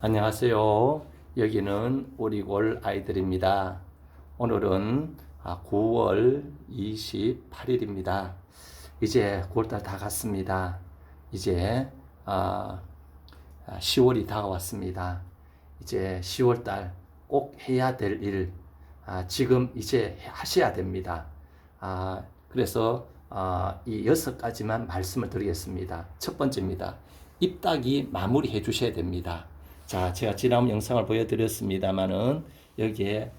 안녕하세요. 여기는 우리골 아이들입니다. 오늘은 9월 28일입니다. 이제 9월달 다 갔습니다. 이제 10월이 다가왔습니다. 이제 10월달 꼭 해야 될 일, 지금 이제 하셔야 됩니다. 그래서 이 6가지만 말씀을 드리겠습니다. 첫 번째입니다. 입닥이 마무리해 주셔야 됩니다. 자, 제가 지난 영상을 보여드렸습니다만은 여기에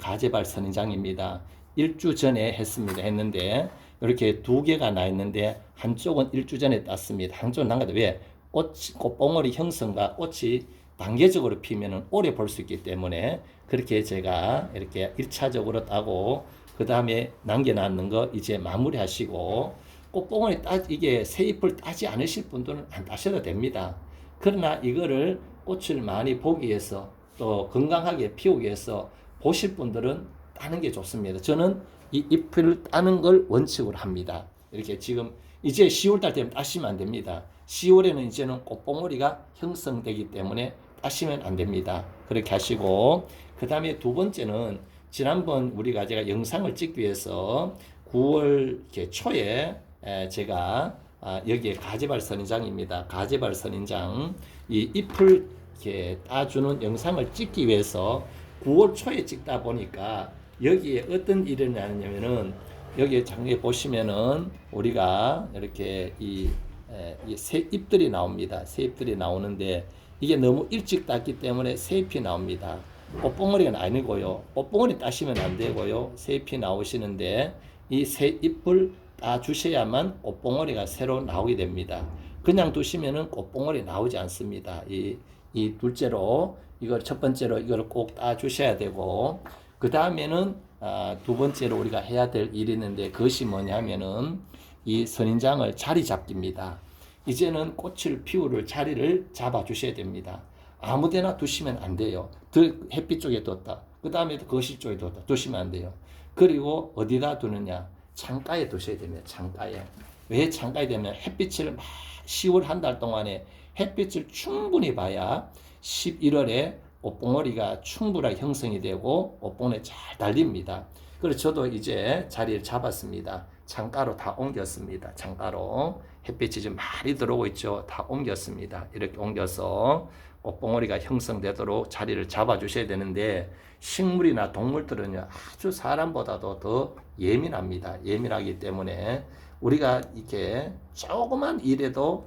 가제발 선인장입니다. 일주 전에 했는데 이렇게 두 개가 나 있는데 한쪽은 일주 전에 땄습니다. 한쪽은 남겨도 왜? 꽃봉오리 형성과 꽃이 단계적으로 피면은 오래 볼 수 있기 때문에 그렇게 제가 이렇게 1차적으로 따고 그 다음에 남겨놨는 거 이제 마무리 하시고 꽃봉오리 이게 새잎을 따지 않으실 분들은 안 따셔도 됩니다. 그러나 이거를 꽃을 많이 보기 위해서 또 건강하게 피우기 위해서 보실 분들은 따는 게 좋습니다. 저는 이 잎을 따는 걸 원칙으로 합니다. 이렇게 지금 이제 10월달 되면 따시면 안 됩니다. 10월에는 이제는 꽃봉오리가 형성되기 때문에 따시면 안 됩니다. 그렇게 하시고 그 다음에 두 번째는 지난번 제가 영상을 찍기 위해서 9월 초에 제가 여기에 가지발 선인장입니다. 가지발 선인장 이 잎을 이렇게 따주는 영상을 찍기 위해서 9월 초에 찍다 보니까 여기에 어떤 일이 나냐면은 여기 장에 보시면은 우리가 이렇게 이 새 잎들이 나옵니다. 새 잎들이 나오는데 이게 너무 일찍 땄기 때문에 새 잎이 나옵니다. 꽃봉오리가 아니고요. 꽃봉오리 따시면 안 되고요. 새 잎이 나오시는데 이 새 잎을 따 주셔야만 꽃봉오리가 새로 나오게 됩니다. 그냥 두시면은 꽃봉오리 나오지 않습니다. 이 둘째로 이걸 첫 번째로 이걸 꼭 따 주셔야 되고 그 다음에는 두 번째로 우리가 해야 될 일이 있는데 그것이 뭐냐면은 이 선인장을 자리 잡기입니다. 이제는 꽃을 피울 자리를 잡아 주셔야 됩니다. 아무데나 두시면 안 돼요. 햇빛 쪽에 뒀다. 그 다음에 거실 쪽에 뒀다. 두시면 안 돼요. 그리고 어디다 두느냐? 창가에 두셔야 됩니다. 창가에. 왜 창가에 되면 햇빛을 막 10월 한 달 동안에 햇빛을 충분히 봐야 11월에 꽃봉오리가 충분하게 형성이 되고 꽃봉오리 잘 달립니다. 그래서 저도 이제 자리를 잡았습니다. 창가로 다 옮겼습니다. 창가로 햇빛이 좀 많이 들어오고 있죠. 다 옮겼습니다. 이렇게 옮겨서 꽃봉오리가 형성되도록 자리를 잡아주셔야 되는데 식물이나 동물들은 아주 사람보다도 더 예민합니다. 예민하기 때문에 우리가 이렇게 조그만 일에도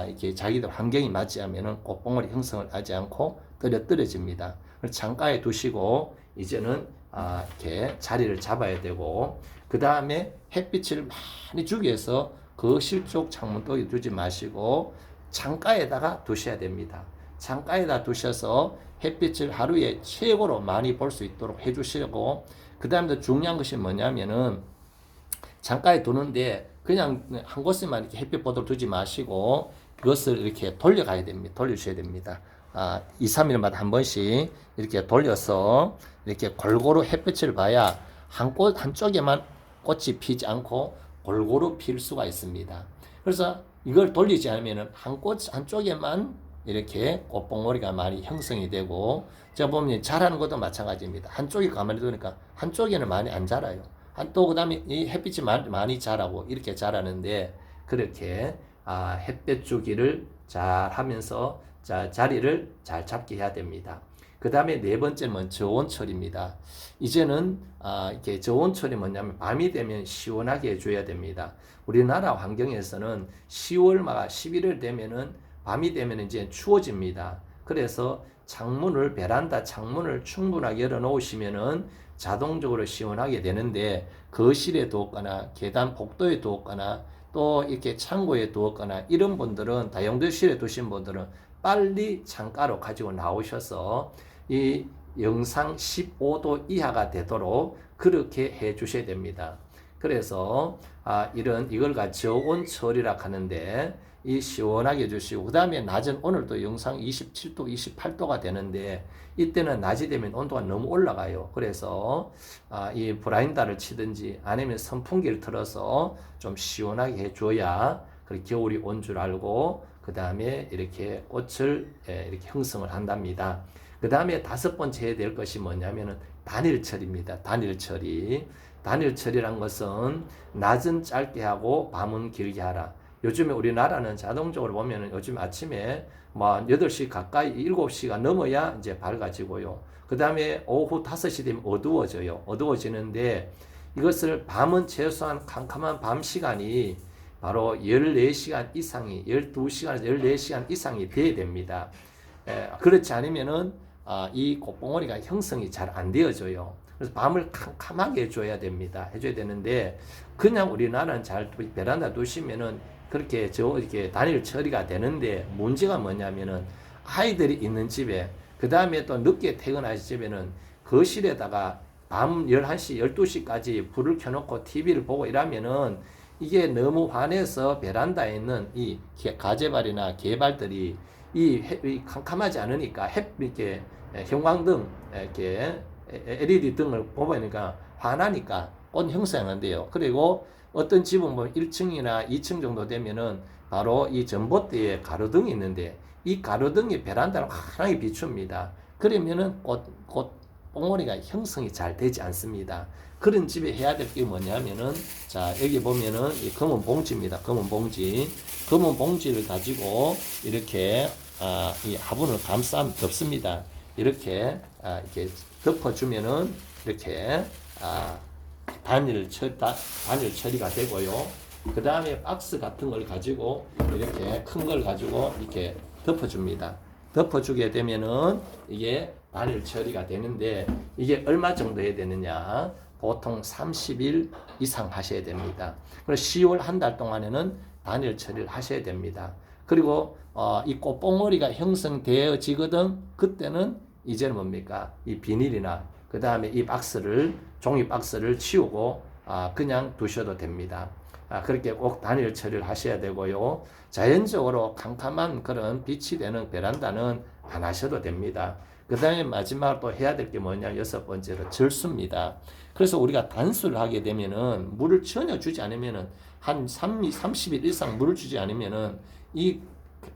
이렇게 자기들 환경이 맞지 않으면 꽃봉오리 형성을 하지 않고 떨어집니다. 창가에 두시고 이제는 이렇게 자리를 잡아야 되고 그 다음에 햇빛을 많이 주기 위해서 거실 쪽 창문도 두지 마시고 창가에다가 두셔야 됩니다. 창가에다 두셔서 햇빛을 하루에 최고로 많이 볼 수 있도록 해주시고 그 다음에 중요한 것이 뭐냐면은 창가에 두는데 그냥 한 곳에만 이렇게 햇빛 보도록 두지 마시고 그것을 이렇게 돌려가야 됩니다. 돌려주셔야 됩니다. 2, 3일마다 한 번씩 이렇게 돌려서 이렇게 골고루 햇빛을 봐야 한쪽에만 꽃이 피지 않고 골고루 필 수가 있습니다. 그래서 이걸 돌리지 않으면 한쪽에만 이렇게 꽃봉오리가 많이 형성이 되고 제가 보면 자라는 것도 마찬가지입니다. 한쪽에 가만히 두니까 한쪽에는 많이 안 자라요. 또 그다음에 이 햇빛이 많이 자라고 이렇게 자라는데 그렇게 햇볕 주기를 잘 하면서 자리를 잘 잡게 해야 됩니다. 그 다음에 네 번째는 저온철입니다. 이제는 이렇게 저온철이 뭐냐면 밤이 되면 시원하게 해줘야 됩니다. 우리나라 환경에서는 10월마다 11월 되면은 밤이 되면 이제 추워집니다. 그래서 베란다 창문을 충분하게 열어놓으시면은 자동적으로 시원하게 되는데 거실에 두었거나 계단 복도에 두었거나 또 이렇게 창고에 두었거나 이런 분들은 다용도실에 두신 분들은 빨리 창가로 가지고 나오셔서 이 영상 15도 이하가 되도록 그렇게 해 주셔야 됩니다. 그래서 이걸 저온철이라 하는데 이 시원하게 해주시고 그 다음에 낮은 오늘도 영상 27도 28도가 되는데 이때는 낮이 되면 온도가 너무 올라가요. 그래서 이 브라인다를 치든지 아니면 선풍기를 틀어서 좀 시원하게 해줘야 겨울이 온 줄 알고 그 다음에 이렇게 꽃을 이렇게 형성을 한답니다. 그 다음에 다섯 번째 해야 될 것이 뭐냐면은 단일처리입니다. 단일처리. 단일처리란 것은 낮은 짧게 하고 밤은 길게 하라. 요즘에 우리나라는 자동적으로 보면은 요즘 아침에 뭐 8시 가까이 7시가 넘어야 이제 밝아지고요. 그 다음에 오후 5시 되면 어두워져요. 어두워지는데 이것을 밤은 최소한 캄캄한 밤 시간이 바로 14시간 이상이 12시간에서 14시간 이상이 돼야 됩니다. 그렇지 않으면은 이 꽃봉오리가 형성이 잘 안 되어져요. 그래서 밤을 캄캄하게 해줘야 됩니다. 해줘야 되는데 그냥 우리나라는 잘 베란다 두시면은 그렇게 이렇게 단일 처리가 되는데 문제가 뭐냐면은 아이들이 있는 집에 그 다음에 또 늦게 퇴근하신 집에는 거실에다가 밤 11시, 12시까지 불을 켜놓고 TV를 보고 이러면은 이게 너무 환해서 베란다에 있는 이 가재발이나 개발들이 이 캄캄하지 않으니까 이렇게 형광등 이렇게 LED 등을 보니까 환하니까 꽃 형성이 안 돼요. 그리고 어떤 집은 뭐 1층이나 2층 정도 되면은 바로 이 전봇대에 가로등이 있는데 이 가로등이 베란다를 환하게 비춥니다. 그러면은 꽃봉오리가 형성이 잘 되지 않습니다. 그런 집에 해야 될 게 뭐냐면은 자 여기 보면은 이 검은 봉지입니다. 검은 봉지. 검은 봉지를 가지고 이렇게 이 화분을 덮습니다. 이렇게 이렇게 덮어주면은 이렇게 단일 처리가 되고요. 그 다음에 박스 같은 걸 가지고 이렇게 큰 걸 가지고 이렇게 덮어줍니다. 덮어주게 되면은 이게 단일 처리가 되는데 이게 얼마 정도 해야 되느냐? 보통 30일 이상 하셔야 됩니다. 그래서 10월 한 달 동안에는 단일 처리를 하셔야 됩니다. 그리고 이 꽃봉오리가 형성되어지거든 그때는 이제는 뭡니까? 이 비닐이나 그 다음에 이 종이 박스를 치우고 그냥 두셔도 됩니다. 그렇게 꼭 단일 처리를 하셔야 되고요. 자연적으로 캄캄한 그런 빛이 되는 베란다는 안 하셔도 됩니다. 그 다음에 마지막으로 또 해야 될 게 뭐냐, 여섯 번째로 절수입니다. 그래서 우리가 단수를 하게 되면은 물을 전혀 주지 않으면은 한 30일 이상 물을 주지 않으면은 이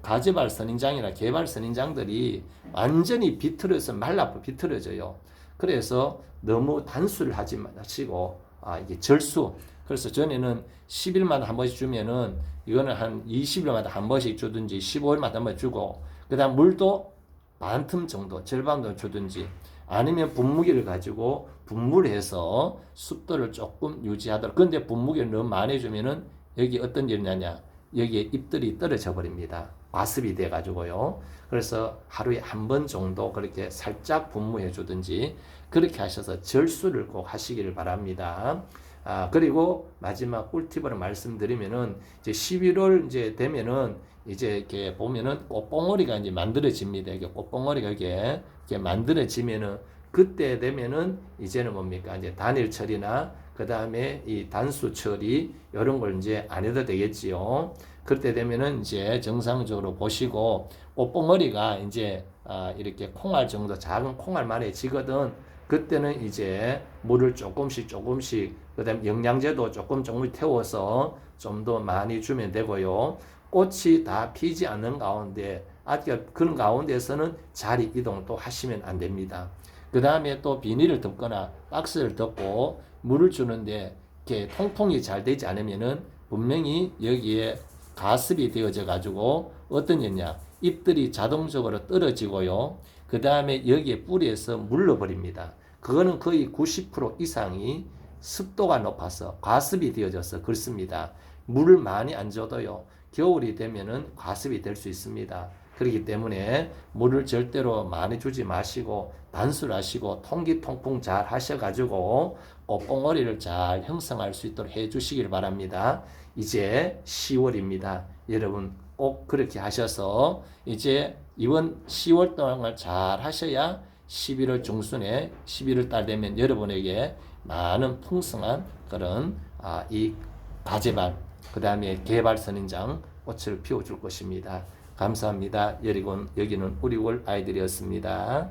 가재발 선인장이나 개발 선인장들이 완전히 비틀어서 비틀어져요. 그래서 너무 단수를 하지 마시고 이게 절수. 그래서 전에는 10일마다 한 번씩 주면은 이거는 한 20일마다 한 번씩 주든지 15일마다 한 번 주고 그다음 물도 반틈 정도 절반 정도 주든지 아니면 분무기를 가지고 분무해서 습도를 조금 유지하도록. 그런데 분무기를 너무 많이 주면은 여기 어떤 일이 나냐, 여기에 잎들이 떨어져 버립니다. 과습이 돼 가지고요. 그래서 하루에 한 번 정도 그렇게 살짝 분무해 주든지 그렇게 하셔서 절수를 꼭 하시기를 바랍니다. 그리고 마지막 꿀팁으로 말씀드리면은 이제 11월 이제 되면은 이제 이렇게 보면은 꽃봉오리가 이제 만들어집니다. 이게 꽃봉오리가 이렇게 만들어지면은 그때 되면은 이제는 뭡니까? 이제 단일 처리나 그 다음에 이 단수 처리 이런 걸 이제 안 해도 되겠지요. 그때 되면은 이제 정상적으로 보시고 꽃봉오리가 이제 이렇게 콩알 정도 작은 콩알만해 지거든. 그때는 이제 물을 조금씩 그다음 영양제도 조금 태워서 좀 더 많이 주면 되고요. 꽃이 다 피지 않는 가운데 아직 그런 가운데서는 자리 이동 또 하시면 안 됩니다. 그 다음에 또 비닐을 덮거나 박스를 덮고 물을 주는데 이렇게 통풍이 잘 되지 않으면은 분명히 여기에 가습이 되어져 가지고 어떤 일이냐, 잎들이 자동적으로 떨어지고요. 그 다음에 여기에 뿌리에서 물러버립니다. 그거는 거의 90% 이상이 습도가 높아서 과습이 되어져서 그렇습니다. 물을 많이 안 줘도요, 겨울이 되면은 과습이 될 수 있습니다. 그렇기 때문에 물을 절대로 많이 주지 마시고 단수를 하시고 통기통풍 잘 하셔가지고 꽃봉오리를 잘 형성할 수 있도록 해주시길 바랍니다. 이제 10월입니다. 여러분 꼭 그렇게 하셔서 이제 이번 10월 동안 잘 하셔야 11월 중순에 11월 달 되면 여러분에게 많은 풍성한 그런 이 가재발 그 다음에 개발 선인장 꽃을 피워줄 것입니다. 감사합니다. 여기는 우리월 아이들이었습니다.